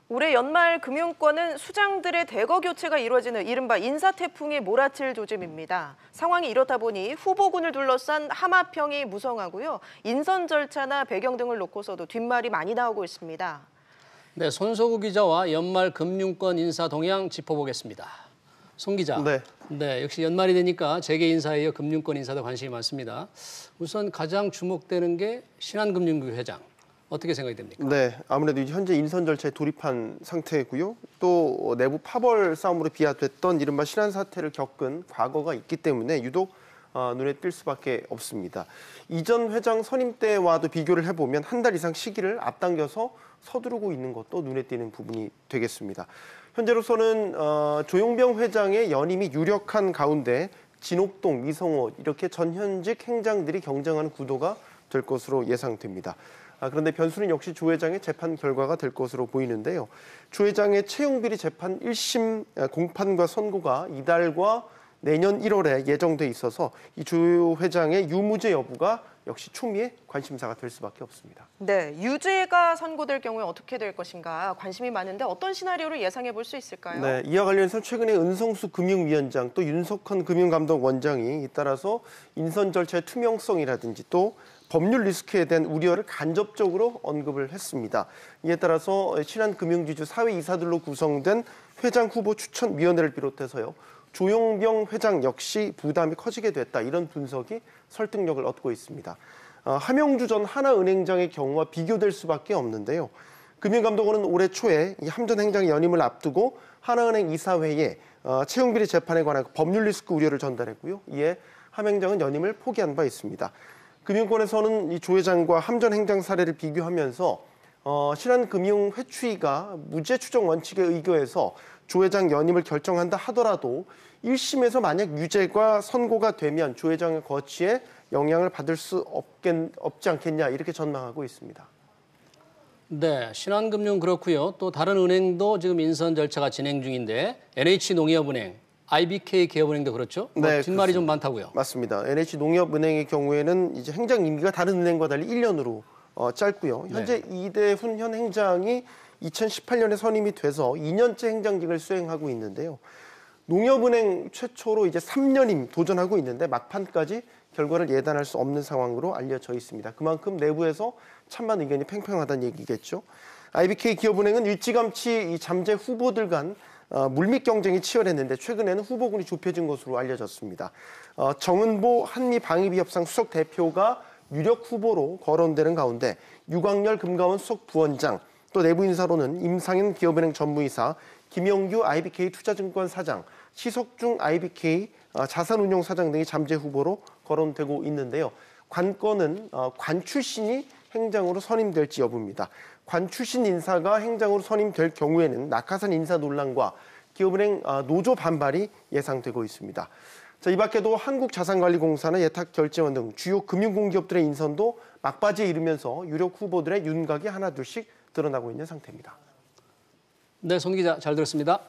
올해 연말 금융권은 수장들의 대거 교체가 이루어지는 이른바 인사태풍이 몰아칠 조짐입니다. 상황이 이렇다 보니 후보군을 둘러싼 하마평이 무성하고요. 인선 절차나 배경 등을 놓고서도 뒷말이 많이 나오고 있습니다. 네, 손석우 기자와 연말 금융권 인사 동향 짚어보겠습니다. 송 기자. 네, 역시 연말이 되니까 재계 인사에 이어 금융권 인사도 관심이 많습니다. 우선 가장 주목되는 게 신한금융국 회장. 어떻게 생각이 됩니까? 네, 아무래도 현재 인선 절차에 돌입한 상태고요. 또 내부 파벌 싸움으로 비화됐던 이른바 신한 사태를 겪은 과거가 있기 때문에 유독 눈에 띌 수밖에 없습니다. 이전 회장 선임 때와도 비교를 해보면 한 달 이상 시기를 앞당겨서 서두르고 있는 것도 눈에 띄는 부분이 되겠습니다. 현재로서는 조용병 회장의 연임이 유력한 가운데 진옥동, 미성호 이렇게 전현직 행장들이 경쟁하는 구도가 될 것으로 예상됩니다. 그런데 변수는 역시 조 회장의 재판 결과가 될 것으로 보이는데요. 조 회장의 채용비리 재판 1심 공판과 선고가 이달과 내년 1월에 예정돼 있어서 이 조 회장의 유무죄 여부가 역시 초미의 관심사가 될 수밖에 없습니다. 네, 유죄가 선고될 경우에 어떻게 될 것인가 관심이 많은데 어떤 시나리오를 예상해 볼 수 있을까요? 네, 이와 관련해서 최근에 은성수 금융위원장 또 윤석헌 금융감독원장이 잇따라서 인선 절차의 투명성이라든지 또 법률 리스크에 대한 우려를 간접적으로 언급을 했습니다. 이에 따라서 신한금융지주 사회이사들로 구성된 회장 후보 추천위원회를 비롯해서요. 조용병 회장 역시 부담이 커지게 됐다. 이런 분석이 설득력을 얻고 있습니다. 함영주 전 하나은행장의 경우와 비교될 수밖에 없는데요. 금융감독원은 올해 초에 이 함 전 행장의 연임을 앞두고 하나은행 이사회에 채용비리 재판에 관한 법률 리스크 우려를 전달했고요. 이에 함 행장은 연임을 포기한 바 있습니다. 금융권에서는 이 조 회장과 함 전 행장 사례를 비교하면서 신한금융회추위가 무죄 추정 원칙에 의거해서 조 회장 연임을 결정한다 하더라도 1심에서 만약 유죄가 선고가 되면 조 회장의 거취에 영향을 받을 수 없지 않겠냐 이렇게 전망하고 있습니다. 네, 신한금융 그렇고요. 또 다른 은행도 지금 인선 절차가 진행 중인데 NH농협은행, IBK 기업은행도 그렇죠? 네, 뒷말이 좀 많다고요. 맞습니다. NH농협은행의 경우에는 이제 행장 임기가 다른 은행과 달리 1년으로 짧고요. 현재 이대훈 현 행장이 2018년에 선임이 돼서 2년째 행장직을 수행하고 있는데요. 농협은행 최초로 이제 3년임 도전하고 있는데 막판까지 결과를 예단할 수 없는 상황으로 알려져 있습니다. 그만큼 내부에서 찬반 의견이 팽팽하다는 얘기겠죠. IBK 기업은행은 일찌감치 이 잠재 후보들 간 물밑 경쟁이 치열했는데 최근에는 후보군이 좁혀진 것으로 알려졌습니다. 정은보 한미방위비협상 수석 대표가 유력 후보로 거론되는 가운데 유광열 금감원 수석 부원장, 또 내부 인사로는 임상현 기업은행 전무이사, 김영규 IBK 투자증권 사장, 시석중 IBK 자산운용 사장 등이 잠재 후보로 거론되고 있는데요. 관건은 관 출신이 행장으로 선임될지 여부입니다. 관 출신 인사가 행장으로 선임될 경우에는 낙하산 인사 논란과 기업은행 노조 반발이 예상되고 있습니다. 자, 이 밖에도 한국자산관리공사나 예탁결제원 등 주요 금융공기업들의 인선도 막바지에 이르면서 유력 후보들의 윤곽이 하나둘씩 드러나고 있는 상태입니다. 네, 송 기자 잘 들었습니다.